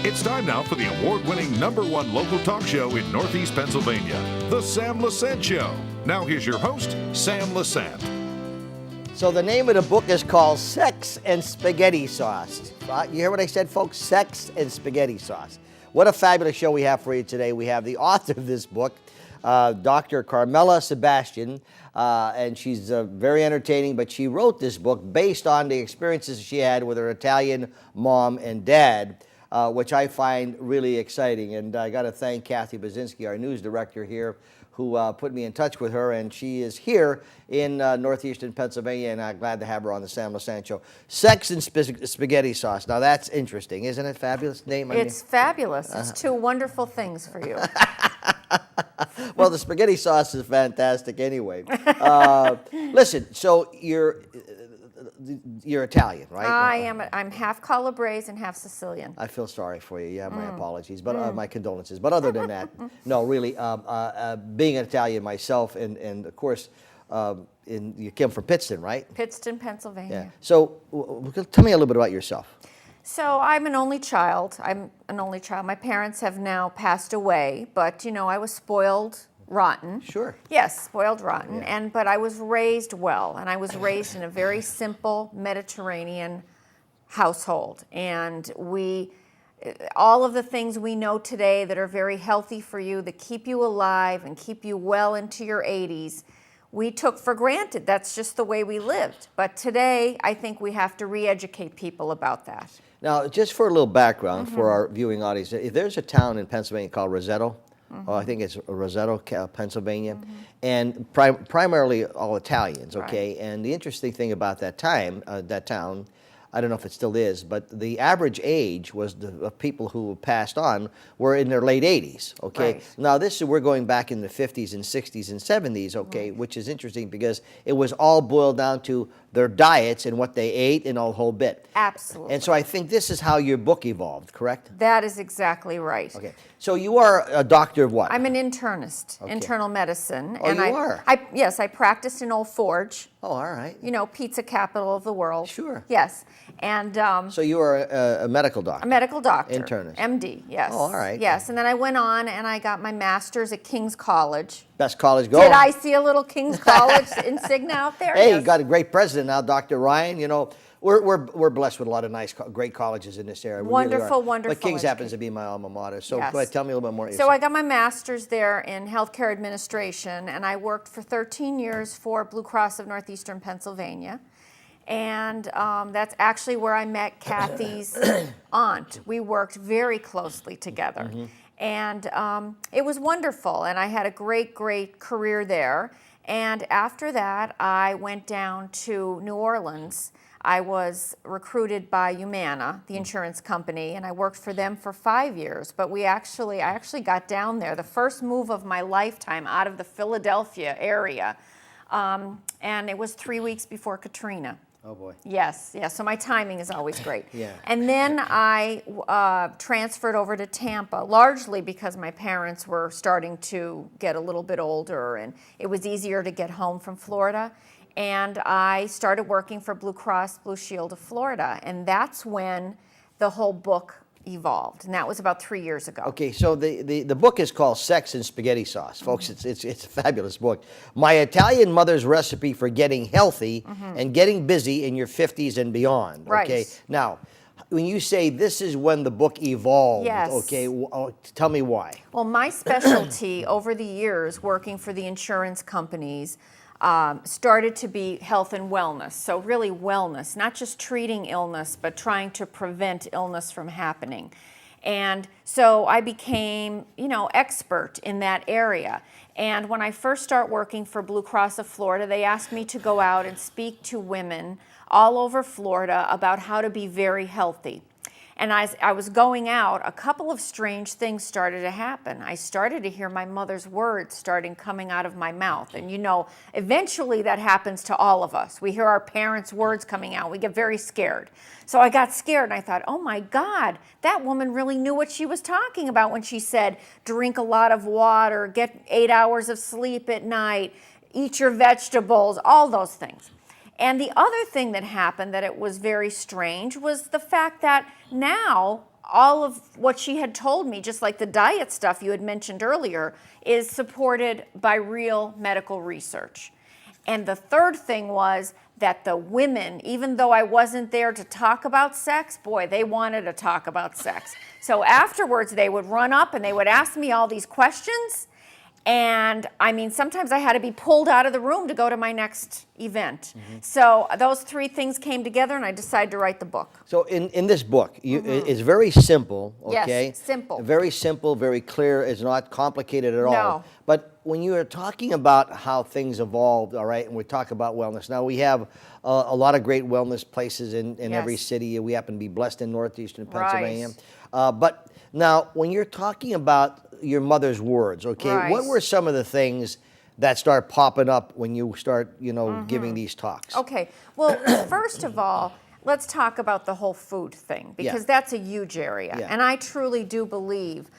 It's time now for the award-winning #1 local talk show in Northeast Pennsylvania, The Sam Lesante Show. Now here's your host, Sam Lesante. So the name of the book is called Sex and Spaghetti Sauce. You hear what I said, folks? Sex and Spaghetti Sauce. What a fabulous show we have for you today. We have the author of this book, Dr. Carmella Sebastian, and she's very entertaining, but she wrote this book based on the experiences she had with her Italian mom and dad, which I find really exciting. And I got to thank Kathy Bazinski, our news director here, who put me in touch with her, and she is here in northeastern Pennsylvania, and I'm glad to have her on the Sam Lesante Show. Sex and Spaghetti Sauce. Now that's interesting, isn't it? Fabulous name. It's fabulous. It's two wonderful things for you. Well, the spaghetti sauce is fantastic anyway. Listen, so you're Italian, right? I am. I'm half Calabrese and half Sicilian. I feel sorry for you. Yeah, my apologies, but my condolences. But other than that, no, really, being an Italian myself, and of course, you came from Pittston, right? Pittston, Pennsylvania. Yeah. So, tell me a little bit about yourself. So I'm an only child. My parents have now passed away, but I was spoiled rotten. Sure. Yes, spoiled rotten. Yeah. But I was raised well, and I was raised in a very simple Mediterranean household. And all of the things we know today that are very healthy for you, that keep you alive and keep you well into your 80s, we took for granted. That's just the way we lived. But today, I think we have to re-educate people about that. Now, just for a little background for our viewing audience, if there's a town in Pennsylvania called Roseto, I think it's Roseto, Pennsylvania, and primarily all Italians, okay? Right. And the interesting thing about that town, I don't know if it still is, but the average age was of people who passed on were in their late 80s, okay? Right. Now, we're going back in the 50s and 60s and 70s, okay, which is interesting because it was all boiled down to their diets and what they ate and a whole bit. Absolutely. And so I think this is how your book evolved, correct? That is exactly right. Okay. So you are a doctor of what? I'm an internist, Okay. internal medicine. Oh, and you are? Yes, I practiced in Old Forge, Oh, all right. pizza capital of the world. Sure. Yes. And So you are a medical doctor? a medical doctor. Internist. MD, yes. Oh, all right. Yes, and then I went on and I got my master's at King's College. Best college going. Did I see a little King's College insignia out there? Hey, Yes. you got a great president now, Dr. Ryan. We're blessed with a lot of nice, great colleges in this area. We really Wonderful, are. wonderful But King's happens to education. be my alma mater. So Yes. go ahead, tell me a little bit more. So I got my master's there in healthcare administration, and I worked for 13 years for Blue Cross of Northeastern Pennsylvania. And that's actually where I met Kathy's aunt. We worked very closely together. And it was wonderful, and I had a great, great career there. And after that, I went down to New Orleans. I was recruited by Humana, the insurance company, and I worked for them for 5 years. But I actually got down there, the first move of my lifetime out of the Philadelphia area. And it was 3 weeks before Katrina. Oh, boy. Yes, yes. So my timing is always great. Yeah. And then I transferred over to Tampa, largely because my parents were starting to get a little bit older, and it was easier to get home from Florida. And I started working for Blue Cross Blue Shield of Florida, and that's when the whole book evolved, and that was about 3 years ago. Okay, so the book is called Sex and Spaghetti Sauce. Folks, it's a fabulous book. My Italian Mother's Recipe for Getting Healthy and Getting Busy in Your 50s and Beyond. Right. Okay, now, when you say this is when the book evolved, Yes. okay, tell me why. Well, my specialty over the years working for the insurance companies started to be health and wellness. So really wellness, not just treating illness, but trying to prevent illness from happening. And so I became, expert in that area. And when I first started working for Blue Cross of Florida, they asked me to go out and speak to women all over Florida about how to be very healthy. And as I was going out, a couple of strange things started to happen. I started to hear my mother's words starting coming out of my mouth. And you know, eventually that happens to all of us. We hear our parents' words coming out. We get very scared. So I got scared and I thought, oh my God, that woman really knew what she was talking about when she said, drink a lot of water, get 8 hours of sleep at night, eat your vegetables, all those things. And the other thing that happened that it was very strange was the fact that now all of what she had told me, just like the diet stuff you had mentioned earlier, is supported by real medical research. And the third thing was that the women, even though I wasn't there to talk about sex, boy, they wanted to talk about sex. So afterwards, they would run up and they would ask me all these questions. And I mean, sometimes I had to be pulled out of the room to go to my next event. So those three things came together and I decided to write the book. So in this book, it's very simple, okay? Yes, simple. Very simple, very clear. It's not complicated at all. No. But when you are talking about how things evolved, all right, and we talk about wellness, now we have a lot of great wellness places in every city. We happen to be blessed in northeastern Pennsylvania. But now, when you're talking about your mother's words, okay, what were some of the things that start popping up when you start, you know, giving these talks? Okay, well, first of all, let's talk about the whole food thing, because that's a huge area. And I truly do believe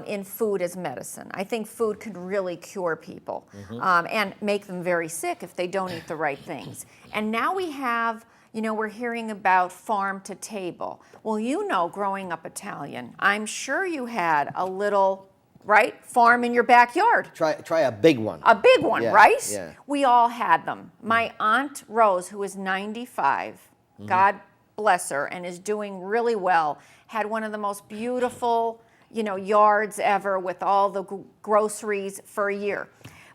in food as medicine. I think food can really cure people and make them very sick if they don't eat the right things. And now we have, you know, we're hearing about farm to table. Well, you know, growing up Italian, I'm sure you had a little, farm in your backyard. Try a big one. A big one, right? Yeah. We all had them. My Aunt Rose, who is 95, God bless her, and is doing really well, had one of the most beautiful, you know, yards ever with all the groceries for a year.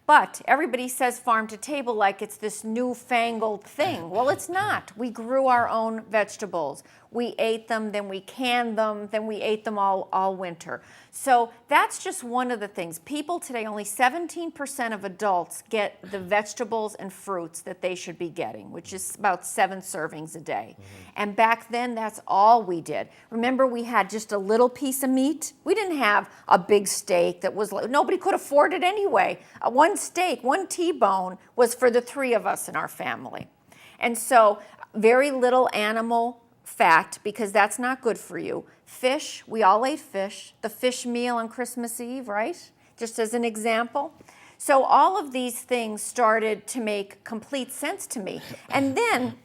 But everybody says farm to table like it's this newfangled thing. Well, it's not. We grew our own vegetables. We ate them, then we canned them, then we ate them all winter. So that's just one of the things. People today, only 17% of adults get the vegetables and fruits that they should be getting, which is about 7 servings a day. And back then, that's all we did. Remember, we had just a little piece of meat. We didn't have a big steak that was, nobody could afford it anyway. One steak, one T-bone was for the 3 of us in our family. And so very little animal fat, because that's not good for you. Fish, we all ate fish. The fish meal on Christmas Eve, right? Just as an example. So all of these things started to make complete sense to me. And then,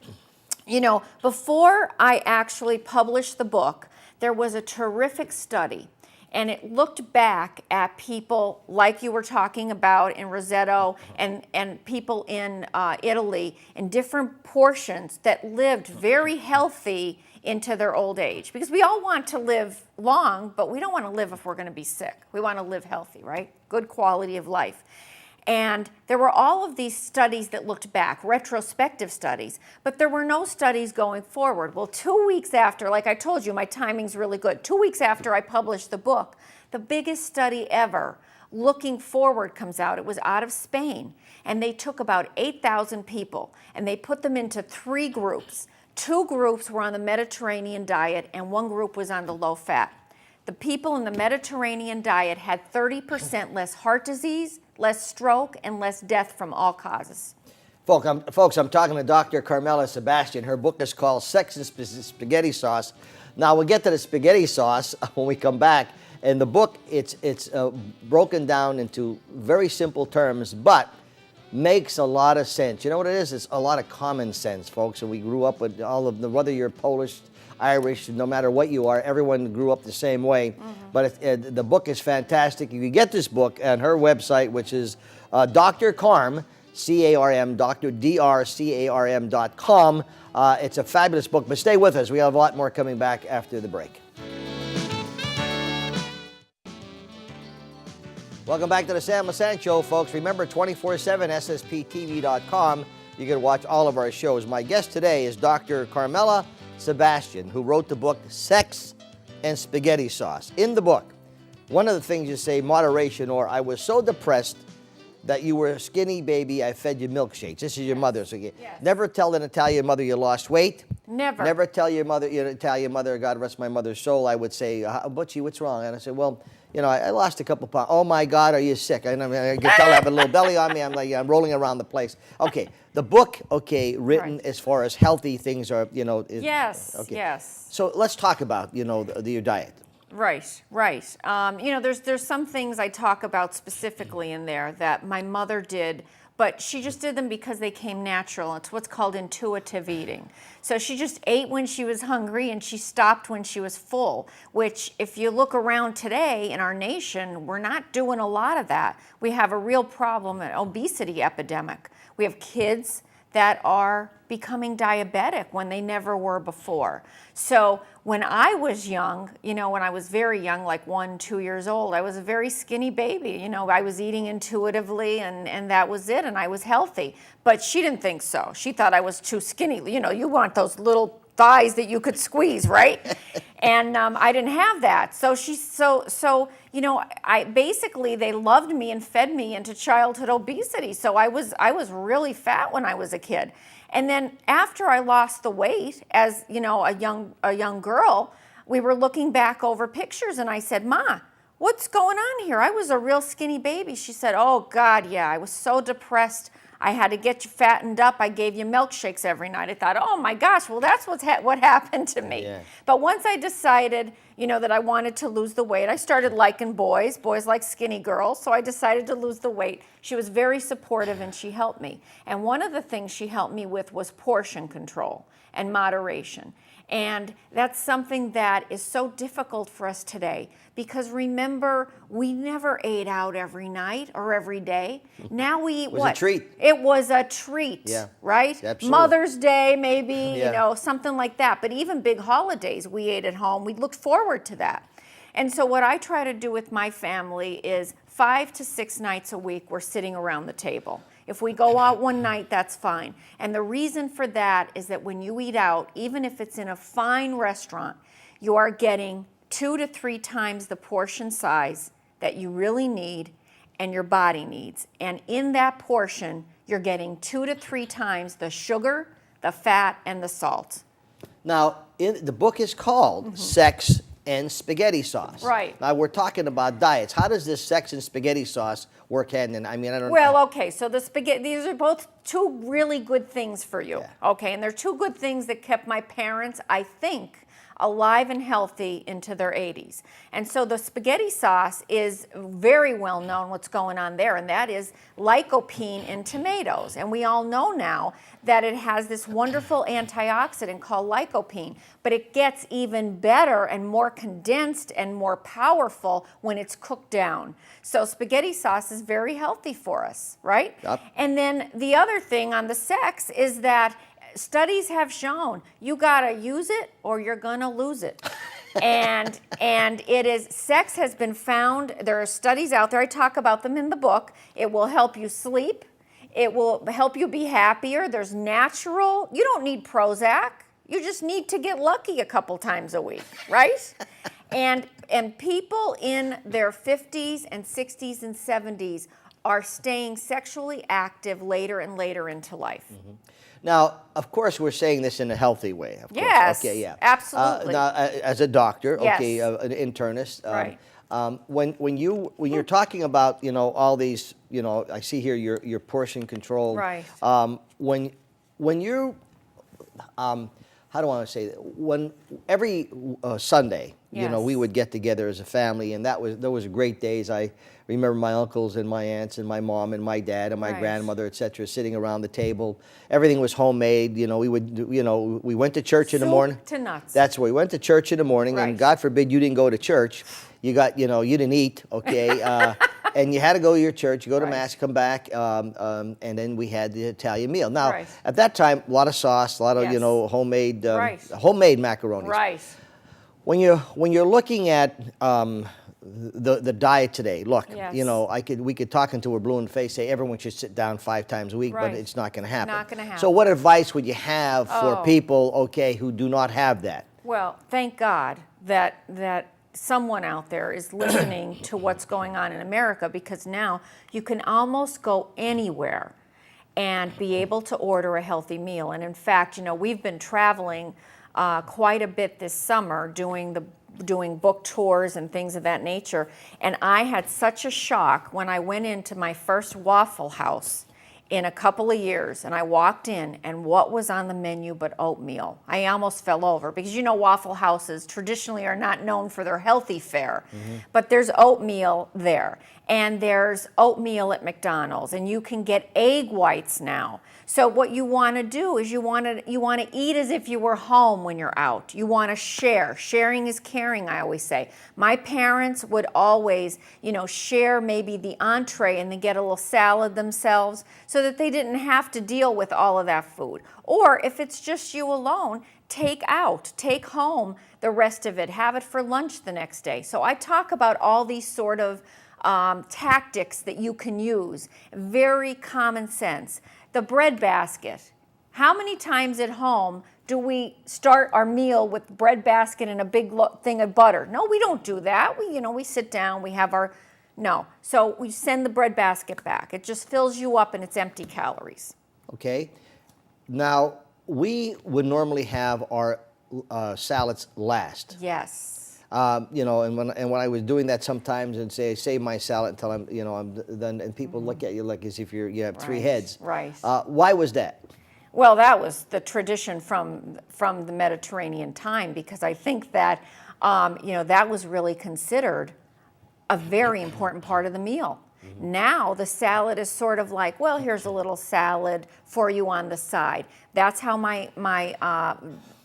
you know, before I actually published the book, there was a terrific study. And it looked back at people like you were talking about in Roseto and people in Italy in different portions that lived very healthy into their old age. Because we all want to live long, but we don't want to live if we're going to be sick. We want to live healthy, right? Good quality of life. And there were all of these studies that looked back, retrospective studies, but there were no studies going forward. Well, 2 weeks after, like I told you, my timing's really good. 2 weeks after I published the book, the biggest study ever looking forward comes out. It was out of Spain, and they took about 8,000 people, and they put them into 3 groups. 2 groups were on the Mediterranean diet, and 1 group was on the low fat. The people in the Mediterranean diet had 30% less heart disease, less stroke, and less death from all causes. Folks, I'm talking to Dr. Carmella Sebastian. Her book is called Sex and Spaghetti Sauce. Now, we'll get to the spaghetti sauce when we come back. In the book, it's broken down into very simple terms, but makes a lot of sense. You know what it is? It's a lot of common sense, folks. And we grew up with all of the, whether you're Polish, Irish, no matter what you are, everyone grew up the same way. But the book is fantastic. You can get this book on her website, which is Dr. Carm, C-A-R-M, Dr. drcarm.com. It's a fabulous book, but stay with us. We have a lot more coming back after the break. Welcome back to the Sam Lesante Show, folks. Remember, 24/7 SSPTV.com. You can watch all of our shows. My guest today is Dr. Carmella Sebastian, who wrote the book Sex and Spaghetti Sauce. In the book, one of the things you say, moderation, or I was so depressed that you were a skinny baby, I fed you milkshakes. This is your mother. So you never tell an Italian mother you lost weight. Never. Never tell your mother, God rest my mother's soul, I would say, Butchie, what's wrong? And I said, well, I lost a couple pounds. Oh my God, are you sick? I can tell I have a little belly on me. I'm rolling around the place. Okay, the book, written as far as healthy things are, Yes, okay. yes. So let's talk about, your diet. Right, right. There's some things I talk about specifically in there that my mother did, but she just did them because they came natural. It's what's called intuitive eating. So she just ate when she was hungry and she stopped when she was full, which if you look around today in our nation, we're not doing a lot of that. We have a real problem, an obesity epidemic. We have kids that are becoming diabetic when they never were before. So when I was young, when I was very young, like 1, 2 years old, I was a very skinny baby. I was eating intuitively and that was it, and I was healthy. But she didn't think so. She thought I was too skinny. You want those little thighs that you could squeeze, right? And I didn't have that. I basically, they loved me and fed me into childhood obesity. So I was really fat when I was a kid. And then after I lost the weight as, a young girl, we were looking back over pictures and I said, Ma, what's going on here? I was a real skinny baby. She said, oh God, yeah, I was so depressed. I had to get you fattened up. I gave you milkshakes every night. I thought, oh my gosh, well, that's what happened to me. Yeah. But once I decided, that I wanted to lose the weight, I started liking boys. Boys like skinny girls, so I decided to lose the weight. She was very supportive and she helped me. And one of the things she helped me with was portion control and moderation. And that's something that is so difficult for us today because remember, we never ate out every night or every day. Now we eat what? It was a treat. It was a treat, right? Absolutely. Mother's Day, maybe, something like that. But even big holidays, we ate at home. We looked forward to that. And so what I try to do with my family is 5 to 6 nights a week, we're sitting around the table. If we go out one night, that's fine. And the reason for that is that when you eat out, even if it's in a fine restaurant, you are getting 2 to 3 times the portion size that you really need and your body needs. And in that portion, you're getting 2 to 3 times the sugar, the fat, and the salt. Now, the book is called Sex and Spaghetti Sauce. Right. Now, we're talking about diets. How does this sex and spaghetti sauce work hand in? I don't know. Well, okay, so the spaghetti, these are both 2 really good things for you, okay? And they're 2 good things that kept my parents, I think, alive and healthy into their 80s. And so the spaghetti sauce is very well known what's going on there, and that is lycopene in tomatoes. And we all know now that it has this wonderful antioxidant called lycopene, but it gets even better and more condensed and more powerful when it's cooked down. So spaghetti sauce is very healthy for us, right? Yep. And then the other thing on the sex is that studies have shown you gotta use it or you're gonna lose it. and it is, sex has been found, there are studies out there, I talk about them in the book. It will help you sleep. It will help you be happier. There's natural, you don't need Prozac. You just need to get lucky a couple times a week, right? And people in their 50s and 60s and 70s are staying sexually active later and later into life. Mm-hmm. Now, of course, we're saying this in a healthy way. Of Yes, course. Okay, yeah. absolutely. Now, as a doctor, Yes. okay, an internist, Right. When you're talking about all these I see here your portion control. Right. When you how do I want to say that? When every Sunday, Yes. we would get together as a family, and those were great days. I remember my uncles and my aunts and my mom and my dad and my Right. grandmother, etc., sitting around the table. Everything was homemade. We went to church in the morning. Soup to nuts. That's where we went to church in the morning, Right. and God forbid you didn't go to church. You didn't eat, okay, and you had to go to your church, you go to Right. mass, come back, and then we had the Italian meal. Now, Right. at that time, a lot of sauce, a lot of Yes. homemade Right. homemade macaroni. Right. When you're looking at the diet today, look, Yes. we could talk until we're blue in the face, say everyone should sit down 5 times a week, Right. but it's not going to happen. Not gonna happen. So, what advice would you have for Oh. people, okay, who do not have that? Well, thank God that someone out there is listening to what's going on in America, because now you can almost go anywhere and be able to order a healthy meal. And in fact, you know, we've been traveling quite a bit this summer doing book tours and things of that nature. And I had such a shock when I went into my first Waffle House in a couple of years, and I walked in, and what was on the menu but oatmeal? I almost fell over, because you know Waffle Houses traditionally are not known for their healthy fare, but there's oatmeal there, and there's oatmeal at McDonald's, and you can get egg whites now. So what you want to do is you want to eat as if you were home when you're out. You want to share. Sharing is caring, I always say. My parents would always, you know, share maybe the entree and then get a little salad themselves so that they didn't have to deal with all of that food. Or if it's just you alone, take out, take home the rest of it, have it for lunch the next day. So I talk about all these sort of tactics that you can use, very common sense. The bread basket. How many times at home do we start our meal with bread basket and a big thing of butter? No, we don't do that. We sit down, we have our, no. So we send the bread basket back. It just fills you up and it's empty calories. Okay. Now, we would normally have our salads last. Yes. You know, and when I was doing that sometimes and say, save my salad until I'm done, and people look at you like as if you have three heads. Right. Why was that? Well, that was the tradition from the Mediterranean time, because I think that, that was really considered a very important part of the meal. Now the salad is sort of like, well, here's a little salad for you on the side. That's how my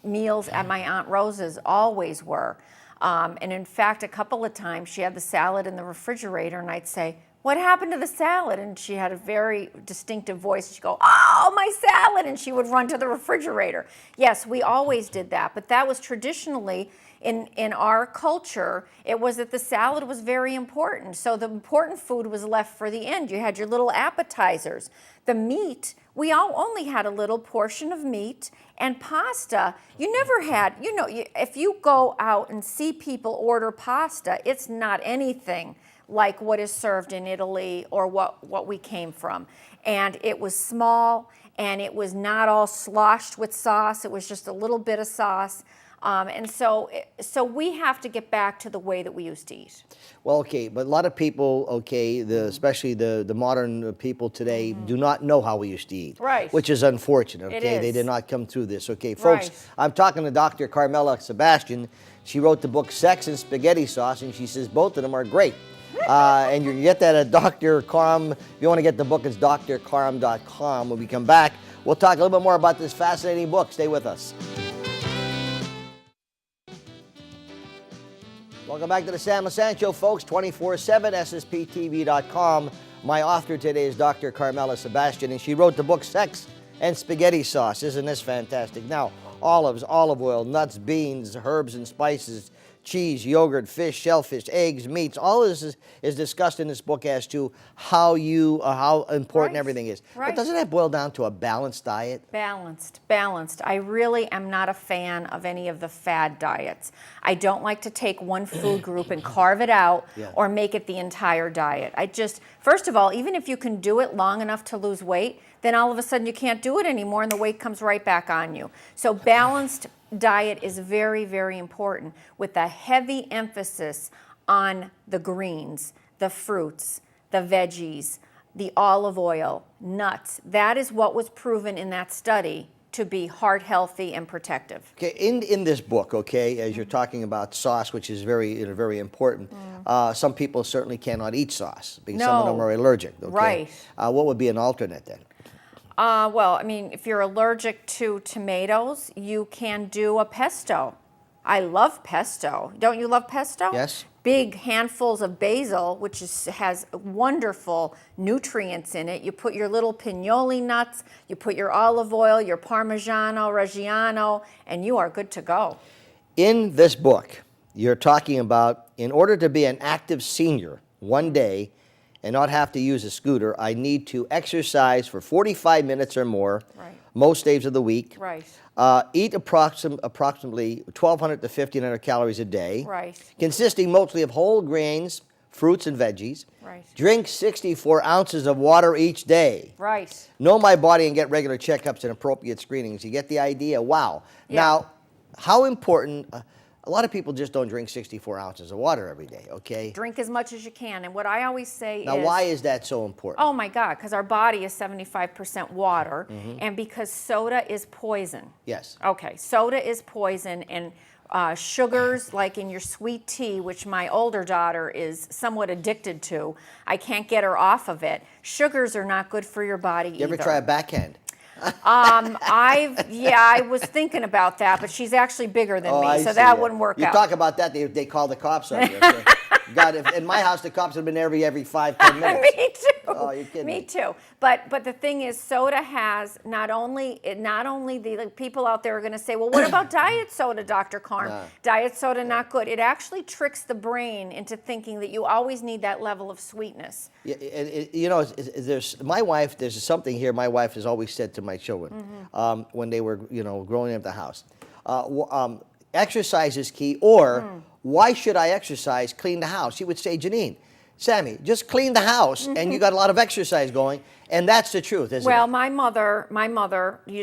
meals at my Aunt Rosa's always were. And in fact, a couple of times she had the salad in the refrigerator, and I'd say, what happened to the salad? And she had a very distinctive voice. She'd go, oh, my salad, and she would run to the refrigerator. Yes, we always did that, but that was traditionally, in our culture, it was that the salad was very important. So the important food was left for the end. You had your little appetizers. The meat, we all only had a little portion of meat, and pasta, you never had, if you go out and see people order pasta, it's not anything like what is served in Italy or what we came from. And it was small, and it was not all sloshed with sauce. It was just a little bit of sauce. And so we have to get back to the way that we used to eat. Well, okay, but a lot of people, okay, especially the modern people today, do not know how we used to eat. Right. Which is unfortunate, okay? It is. They did not come through this, okay? Folks, Right. I'm talking to Dr. Carmella Sebastian. She wrote the book Sex and Spaghetti Sauce, and she says both of them are great. And you can get that at Dr. Carm. If you want to get the book, it's drcarm.com. When we come back, we'll talk a little bit more about this fascinating book. Stay with us. Welcome back to the Sam Lesante Show, folks, 24/7, SSPTV.com. My author today is Dr. Carmella Sebastian, and she wrote the book Sex and Spaghetti Sauce. Isn't this fantastic? Now, olives, olive oil, nuts, beans, herbs and spices, cheese, yogurt, fish, shellfish, eggs, meats. All of this is discussed in this book as to how important Right. everything is. Right. But doesn't that boil down to a balanced diet? Balanced. I really am not a fan of any of the fad diets. I don't like to take one food group and carve it out or make it the entire diet. First of all, even if you can do it long enough to lose weight, then all of a sudden you can't do it anymore and the weight comes right back on you. So balanced diet is very, very important, with a heavy emphasis on the greens, the fruits, the veggies, the olive oil, nuts. That is what was proven in that study to be heart healthy and protective. Okay, in this book, okay, as you're talking about sauce, which is very important, some people certainly cannot eat sauce because some of them are allergic. Okay? Right. What would be an alternate then? Well, I mean, if you're allergic to tomatoes, you can do a pesto. I love pesto. Don't you love pesto? Yes. Big handfuls of basil, which has wonderful nutrients in it. You put your little pinoli nuts, you put your olive oil, your Parmigiano Reggiano, and you are good to go. In this book, you're talking about, in order to be an active senior one day and not have to use a scooter, I need to exercise for 45 minutes or more, most days of the week. Right. Eat approximately 1,200 to 1,500 calories a day. Right. Consisting mostly of whole grains, fruits and veggies. Right. Drink 64 ounces of water each day. Right. Know my body and get regular checkups and appropriate screenings. You get the idea? Wow. Yeah. Now, how important... a lot of people just don't drink 64 ounces of water every day, okay? Drink as much as you can. And what I always say Now, is... why is that so important? Oh, my God, because our body is 75% water, and because soda is poison. Yes. Okay, soda is poison, and sugars, like in your sweet tea, which my older daughter is somewhat addicted to, I can't get her off of it. Sugars are not good for your body either. You ever try a backhand? I was thinking about that, but she's actually bigger than me, so that wouldn't work you out. You talk about that, they call the cops on you. Okay? God, if, in my house, the cops have been there every 5-10 minutes. Me too. Oh, you're kidding me too. But the thing is, soda has not only the people out there are going to say, well, what about diet soda, Dr. Carm? Nah. Diet soda not good. It actually tricks the brain into thinking that you always need that level of sweetness. Yeah, you know, there's my wife. There's something here. My wife has always said to my children when they were, growing up in the house. Exercise is key, or why should I exercise? Clean the house. She would say, Janine, Sammy, just clean the house, and you got a lot of exercise going, and that's the truth, isn't it? Well, my mother,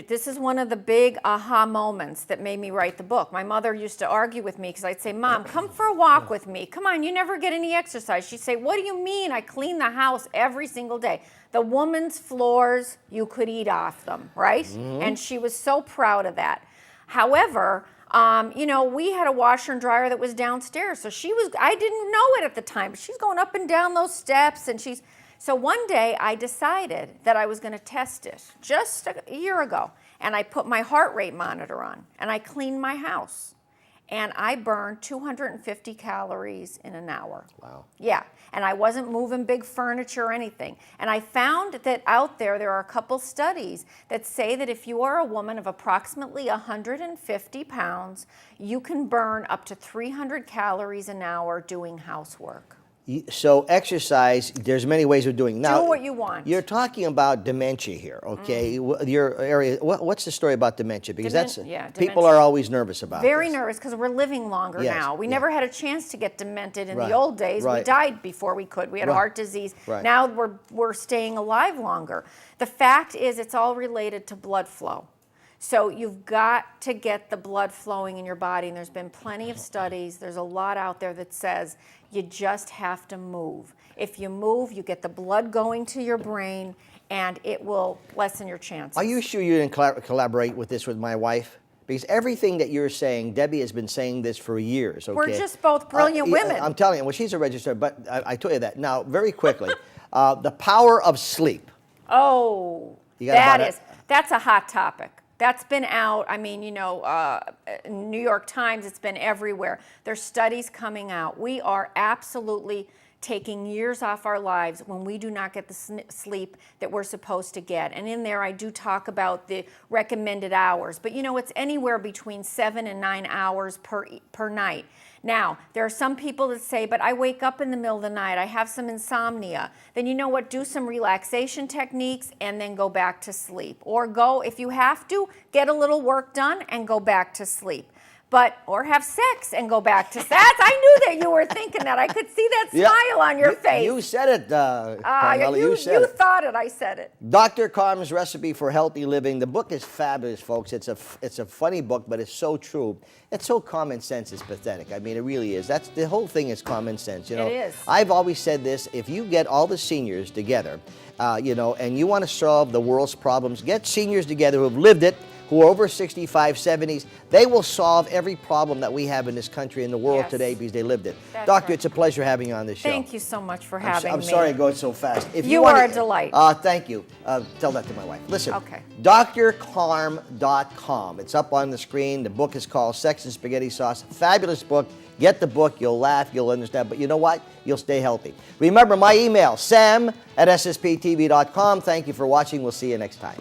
this is one of the big aha moments that made me write the book. My mother used to argue with me because I'd say, Mom, come for a walk with me. Come on, you never get any exercise. She'd say, what do you mean? I clean the house every single day. The woman's floors, you could eat off them, right? And she was so proud of that. However, we had a washer and dryer that was downstairs. So I didn't know it at the time, but she's going up and down those steps, and so one day I decided that I was going to test it just a year ago. And I put my heart rate monitor on, and I cleaned my house. And I burned 250 calories in an hour. Wow. Yeah, and I wasn't moving big furniture or anything. And I found that out there are a couple studies that say that if you are a woman of approximately 150 pounds, you can burn up to 300 calories an hour doing housework. So exercise, there's many ways of doing it. Now, do what you want. You're talking about dementia here, okay? Your area. What's the story about dementia? Because dementia. People are always nervous about Very this. nervous because we're living longer now. We never had a chance to get demented in Right. the old days. Right. We died before we could. We had heart disease. Right. Now we're staying alive longer. The fact is, it's all related to blood flow. So you've got to get the blood flowing in your body, and there's been plenty of studies. There's a lot out there that says you just have to move. If you move, you get the blood going to your brain, and it will lessen your chances. Are you sure you didn't collaborate with this with my wife? Because everything that you're saying, Debbie has been saying this for years, okay? We're just both brilliant women. I'm telling you, well, she's a registered, but I told you that. Now, very quickly, the power of sleep. Oh, You that's a hot topic. That's been out, New York Times, it's been everywhere. There's studies coming out. We are absolutely taking years off our lives when we do not get the sleep that we're supposed to get. And in there, I do talk about the recommended hours. But it's anywhere between 7 and 9 hours per night. Now, there are some people that say, but I wake up in the middle of the night, I have some insomnia. Then you know what, do some relaxation techniques and then go back to sleep. Or go, if you have to, get a little work done and go back to sleep. Or have sex and go back to sex. I knew that you were thinking that. I could see that smile on your face. You said it, Carmella. You said it. You thought it. I said it. Dr. Carm's Recipe for Healthy Living. The book is fabulous, folks. It's a funny book, but it's so true. It's so common sense. It's pathetic. I mean, it really is. The whole thing is common sense. It is. I've always said this. If you get all the seniors together, and you want to solve the world's problems, get seniors together who have lived it, who are over 65, 70s, they will solve every problem that we have in this country and the world today because they lived it. That's Doctor, right. It's a pleasure having you on this show. Thank you so much for having me. I'm sorry it goes so fast. If you are a delight. Thank you. Tell that to my wife. Listen, Okay. drcarm.com. It's up on the screen. The book is called Sex and Spaghetti Sauce. Fabulous book. Get the book. You'll laugh. You'll understand. But you know what? You'll stay healthy. Remember my email, sam@ssptv.com. Thank you for watching. We'll see you next time.